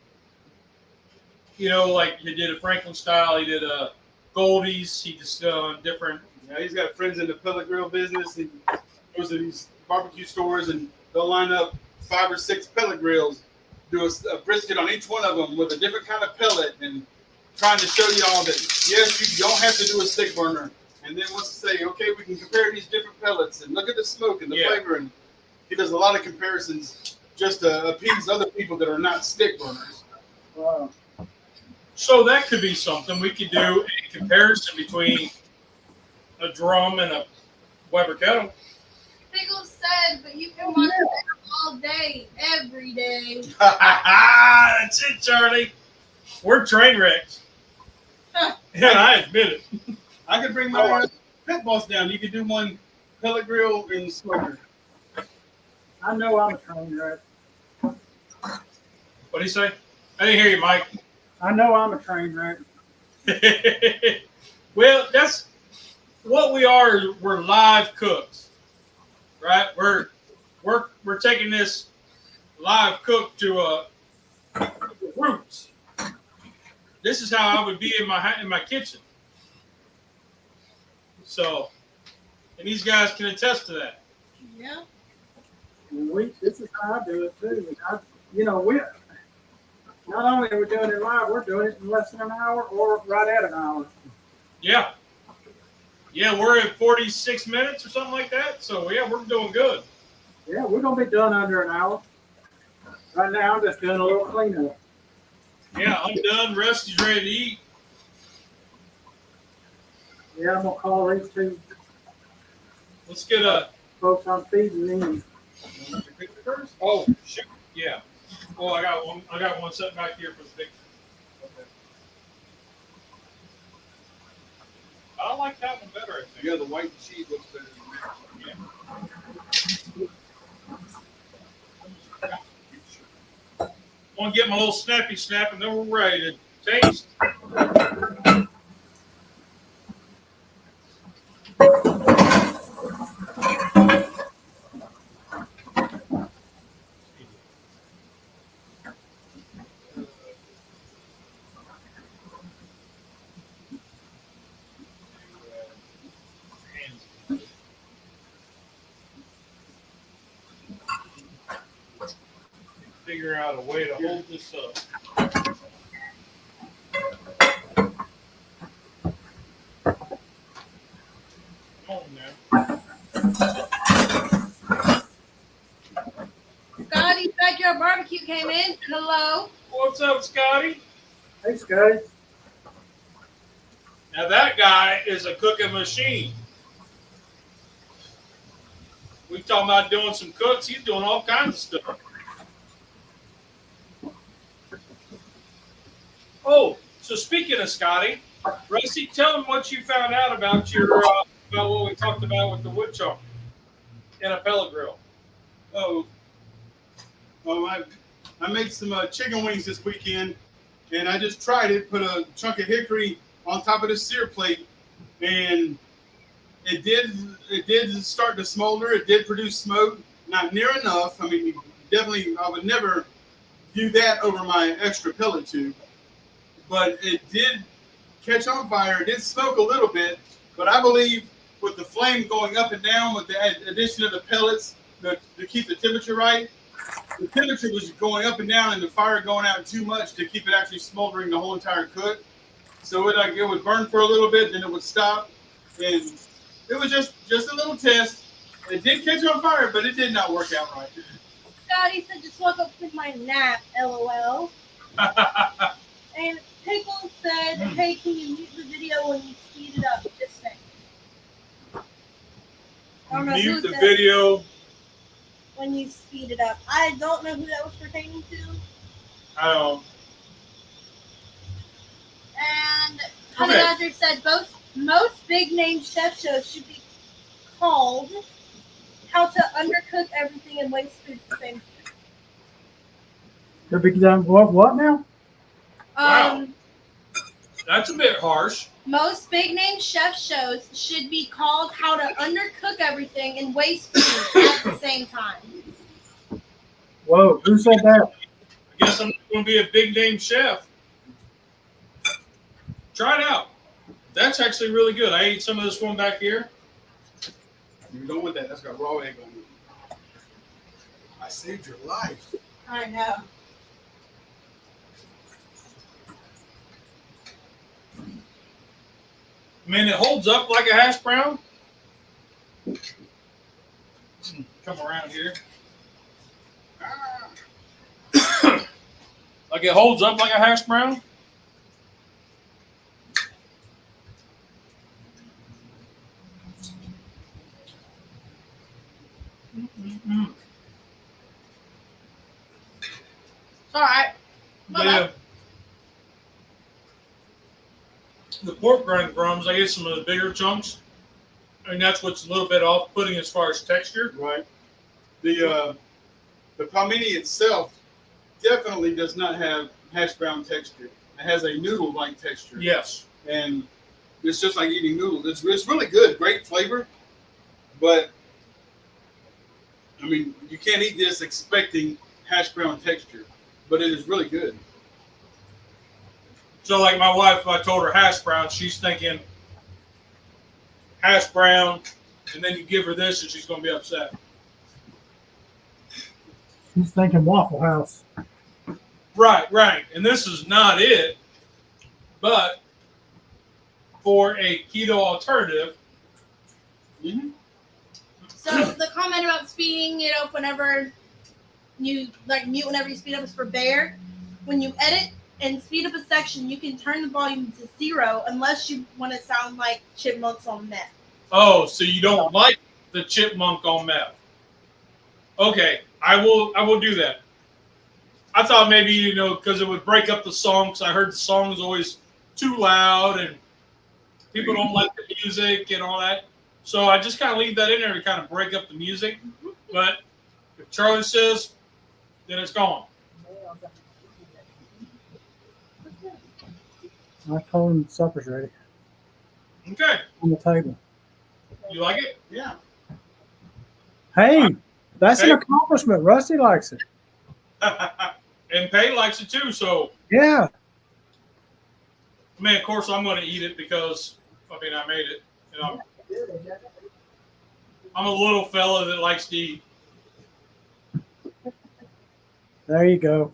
S1: You know, like he did a Franklin style, he did a Goldie's, he just different.
S3: Yeah, he's got friends in the pellet grill business. He goes to these barbecue stores, and they'll line up 5 or 6 pellet grills, do a brisket on each one of them with a different kind of pellet, and trying to show you all that, yes, you don't have to do a stick burner. And then wants to say, okay, we can compare these different pellets and look at the smoke and the flavor. And he does a lot of comparisons just to appease other people that are not stick burners.
S2: Wow.
S1: So that could be something. We could do a comparison between a drum and a Weber kettle.
S5: Pickles said, but you can watch it all day, every day.
S1: That's it, Charlie. We're train wrecks. And I admit it.
S3: I could bring my pit boss down. You could do one pellet grill and smoker.
S2: I know I'm a train wreck.
S1: What do you say? I didn't hear you, Mike.
S2: I know I'm a train wreck.
S1: Well, that's what we are. We're live cooks, right? We're taking this live cook to roots. This is how I would be in my kitchen. So, and these guys can attest to that.
S5: Yeah.
S2: This is how I do it too. We not only are we doing it live, we're doing it in less than an hour or right at an hour.
S1: Yeah. Yeah, we're at 46 minutes or something like that. So, yeah, we're doing good.
S2: Yeah, we're gonna be done under an hour. Right now, I'm just doing a little cleanup.
S1: Yeah, I'm done. Rusty's ready to eat.
S2: Yeah, I'm gonna call these two
S1: Let's get a.
S2: folks I'm feeding in.
S1: Oh, shoot. Yeah. Oh, I got one. I got one set back here for the picture. Okay. I like that one better, I think.
S3: Yeah, the white cheese looks better than that.
S1: Yeah. Want to get my little snappy snap, and then we're ready to taste. Figure out a way to hold this up. Come on now.
S5: Scotty's Backyard Barbecue came in. Hello.
S1: What's up, Scotty?
S2: Hey, Scotty.
S1: Now that guy is a cooking machine. We talking about doing some cooks. He's doing all kinds of stuff. Oh, so speaking of Scotty, Rusty, tell him what you found out about your about what we talked about with the wood chop and a pellet grill.
S3: Oh, I made some chicken wings this weekend, and I just tried it. Put a chunk of hickory on top of the sear plate, and it did start to smolder. It did produce smoke, not near enough. I mean, definitely, I would never do that over my extra pellet tube. But it did catch on fire. It did smoke a little bit, but I believe with the flame going up and down with the addition of the pellets to keep the temperature right, the temperature was going up and down and the fire going out too much to keep it actually smoldering the whole entire cook. So it would burn for a little bit, then it would stop, and it was just a little test. It did catch on fire, but it did not work out right.
S5: Scotty said just woke up from my nap. LOL. And Pickles said, "Hey, can you mute the video when you speed it up?" Just saying. I don't know who
S1: Mute the
S5: said
S1: video.
S5: when you speed it up. I don't know who that was pertaining to.
S1: I don't.
S5: And Honey
S1: Okay.
S5: Badger said most big name chef shows should be called "How to Undercook Everything and Waste Food at the Same Time."
S2: They're big done what now?
S1: Wow. That's a bit harsh.
S5: Most big name chef shows should be called "How to Undercook Everything and Waste Food at the Same Time."
S2: Whoa, who said that?
S1: I guess I'm going to be a big name chef. Try it out. That's actually really good. I ate some of this one back here.
S3: You don't want that. That's got raw egg on it. I saved your life.
S5: I know.
S1: I mean, it holds up like a hash brown. Come around here. Like it holds up like a hash brown. Mm-mm.
S5: It's all right.
S1: The pork crumbs, I get some of the bigger chunks, and that's what's a little bit off-putting as far as texture.
S3: Right. The palmini itself definitely does not have hash brown texture. It has a noodle-like texture.
S1: Yes.
S3: And it's just like eating noodles. It's really good, great flavor, but I mean, you can't eat this expecting hash brown texture, but it is really good.
S1: So, like my wife, if I told her hash brown, she's thinking hash brown, and then you give her this, and she's going to be upset.
S2: She's thinking Waffle House.
S1: Right. And this is not it, but for a keto alternative.
S3: Mm-hmm.
S5: So the comment about speeding it up whenever you mute whenever you speed up is for Bear. When you edit and speed up a section, you can turn the volume to 0 unless you want to sound like chipmunks on meth.
S1: Oh, so you don't like the chipmunk on meth? Okay, I will do that. I thought maybe because it would break up the song. Because I heard the song was always too loud and people don't like the music and all that. So I just kind of leave that in there to kind of break up the music. But if Charlie says, then it's gone.
S2: I told him supper's ready
S1: Okay,
S2: on the table.
S1: you like it?
S3: Yeah.
S2: Hey, that's an
S1: Okay.
S2: accomplishment. Rusty likes it.
S1: And Pay likes it too. So,
S2: Yeah.
S1: I mean, of course, I'm going to eat it because, I made it. I'm a little fella that likes to eat.
S2: There you go.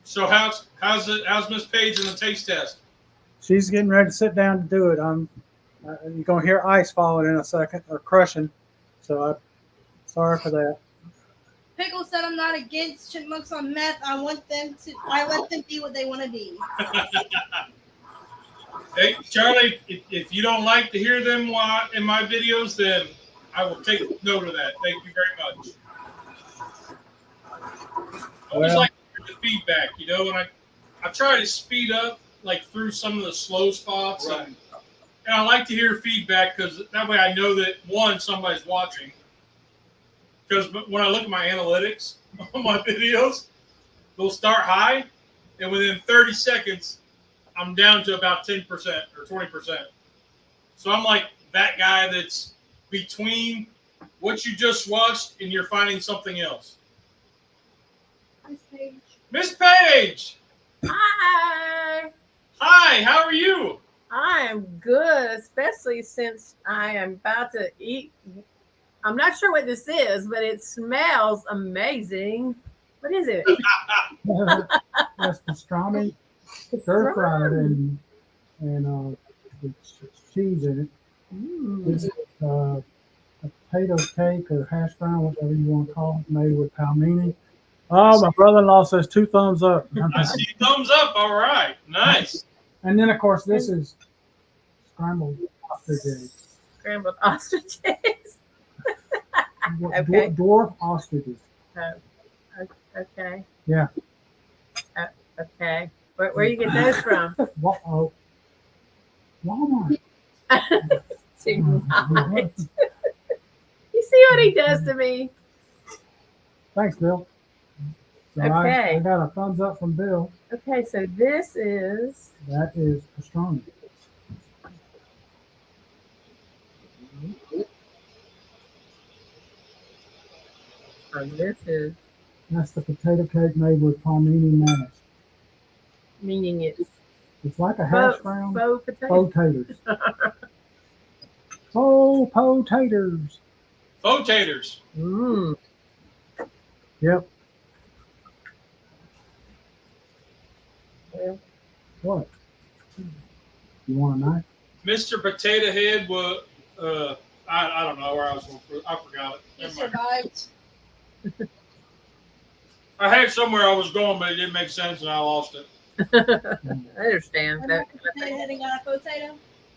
S1: So how's Miss Page in the taste test?
S2: She's getting ready to sit down to do it. You're gonna hear ice falling in a second or crushing. So sorry for that.
S5: Pickle said I'm not against chipmunks on meth. I let them be what they want to be.
S1: Hey, Charlie, if you don't like to hear them in my videos, then I will take note of that. Thank you very much. I always like to hear the feedback, and I try to speed up through some of the slow spots.
S3: Right.
S1: And I like to hear feedback because that way I know that, one, somebody's watching. Because when I look at my analytics on my videos, they'll start high, and within 30 seconds, I'm down to about 10% or 20%. So I'm like that guy that's between what you just watched and you're finding something else. Miss Page!
S6: Hi,
S1: Hi, how are you?
S6: I am good, especially since I am about to eat. I'm not sure what this is, but it smells amazing. What is it?
S2: That's pastrami, stir fried and it's cheese in it. This is a potato cake or hash brown, whatever you want to call it, made with palmini. Oh, my brother-in-law says 2 thumbs up.
S1: I see thumbs up. All right. Nice.
S2: And then, of course, this is scrambled ostrich eggs.
S6: Scrambled ostrich eggs. Okay.
S2: Dwarf ostriches.
S6: Okay.
S2: Yeah.
S6: Okay. Where you get those from?
S2: Walmart.
S6: Too much. You see what he does to me?
S2: Thanks, Bill. So
S6: Okay.
S2: I got a thumbs up from Bill.
S6: Okay, so this is
S2: That is pastrami.
S6: this is
S2: That's the potato cake made with palmini mash.
S6: meaning it's
S2: It's like a hash brown.
S6: faux potato.
S2: Potatoes. Oh, potatoes.
S1: Potatoes.
S6: Mmm.
S2: Yep.
S6: Well,
S2: What? You want a knife?
S1: Mr. Potato Head was, I don't know where I was going. I forgot it.
S4: He
S1: Never mind.
S4: survived.
S1: I had somewhere I was going, but it didn't make sense, and I lost it.
S6: I understand
S4: Went
S6: that.
S4: after Potato Head and got a potato.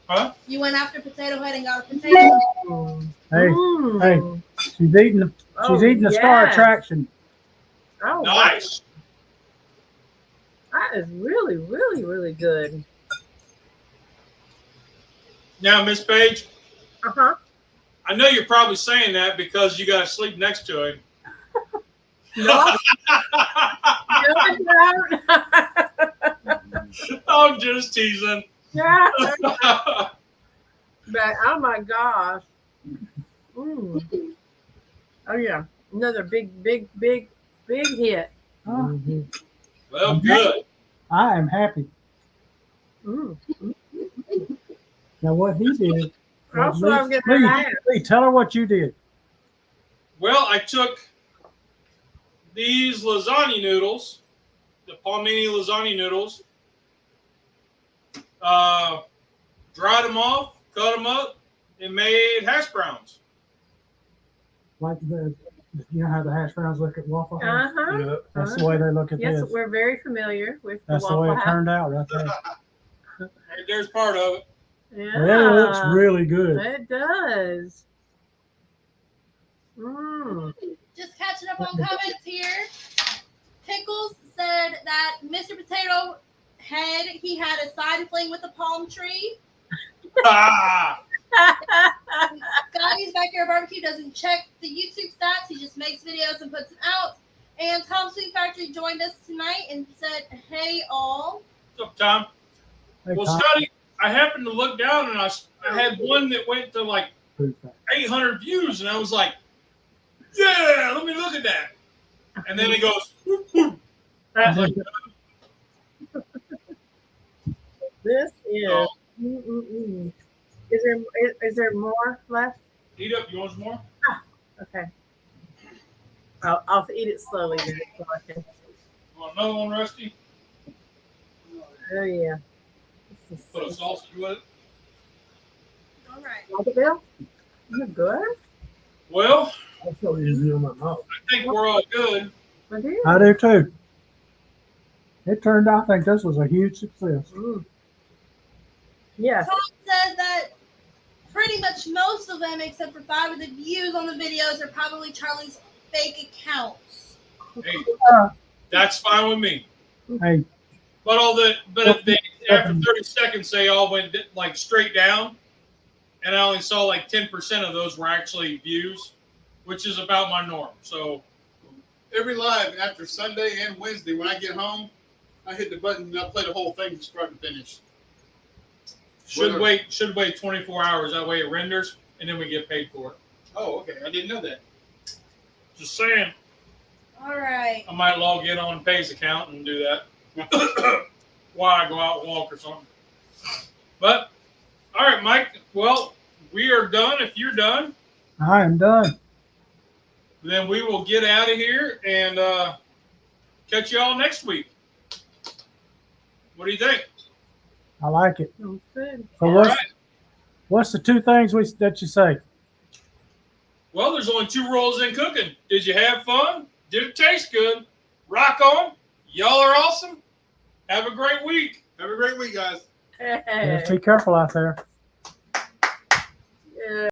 S1: Huh?
S4: You went after Potato Head and got a potato.
S6: Mm.
S2: Hey,
S6: Mm.
S2: She's eating She's eating the star
S6: yes.
S2: attraction.
S6: Oh,
S1: Nice.
S6: wow. That is really, really, really good.
S1: Now, Miss Page,
S6: Uh-huh.
S1: I know you're probably saying that because you got to sleep next to him.
S6: No, no,
S1: I'm just teasing.
S6: yeah. But oh my gosh. Mm. Oh yeah. Another big hit.
S2: Oh,
S1: Well, good.
S2: I am happy.
S6: Mm.
S2: Now what he did.
S6: That's what I'm getting at.
S2: Lee, tell her what you did.
S1: Well, I took these lasagna noodles, the Palmini lasagna noodles, dried them off, cut them up, and made hash browns.
S2: Like you know how the hash browns look at Waffle House?
S6: Uh-huh.
S3: Yeah.
S2: That's the way they look at
S6: Yes,
S2: this.
S6: we're very familiar with
S2: That's
S6: the
S2: the way
S6: Waffle
S2: it
S6: House.
S2: turned out right there.
S1: Right there's part of it.
S6: Yeah.
S2: It looks really good.
S6: It does. Mm.
S4: Just catching up on comments here. Pickles said that Mr. Potato Head, he had a side fling with a palm tree.
S1: Ah,
S4: Scotty's Backyard Barbecue doesn't check the YouTube stats. He just makes videos and puts them out. And Tom Sweet Factory joined us tonight and said, hey, all.
S1: what's up, Tom?
S2: Hey,
S1: Well,
S2: Tom,
S1: Scotty, I happened to look down and I had one that went to like
S2: food fact.
S1: 800 views, and I was like, yeah, let me look at that. And then it goes, whoop, whoop. Like,
S6: This is.
S1: oh,
S6: Mm-mm-mm. Is there more left?
S1: heat up. You want some more?
S6: Okay. I'll eat it slowly then. So I can,
S1: You want another one, Rusty?
S6: oh yeah. This
S1: Put a
S6: is,
S1: sausage with it.
S4: All right.
S6: like it, Bill? You good?
S1: Well,
S2: I feel easy on my mouth.
S1: I think we're all good.
S6: I do.
S2: I do too. It turned out, I think this was a huge success.
S6: Mm. Yes.
S4: Tom said that pretty much most of them, except for 5 of the views on the videos, are probably Charlie's fake accounts.
S1: Hey, that's fine with me.
S2: Hey,
S1: But if they after 30 seconds they all went like straight down, and I only saw like 10% of those were actually views, which is about my norm. So
S3: Every live after Sunday and Wednesday, when I get home, I hit the button and I play the whole thing from start to finish.
S1: should wait 24 hours. That way it renders, and then we get paid for it.
S3: Oh, okay. I didn't know that.
S1: Just saying.
S4: All right.
S1: I might log in on Pay's account and do that while I go out and walk or something. But, all right, Mike. Well, we are done. If you're done,
S2: I am done.
S1: then we will get out of here and catch you all next week. What do you think?
S2: I like it.
S6: Sounds good.
S2: So
S1: All
S2: what's,
S1: right.
S2: what's the two things that you say?
S1: Well, there's only 2 rules in cooking. Did you have fun? Did it taste good? Rock on. Y'all are awesome. Have a great week.
S3: Have a great week, guys.
S6: Hey.
S2: Just be careful out there.
S6: Yeah.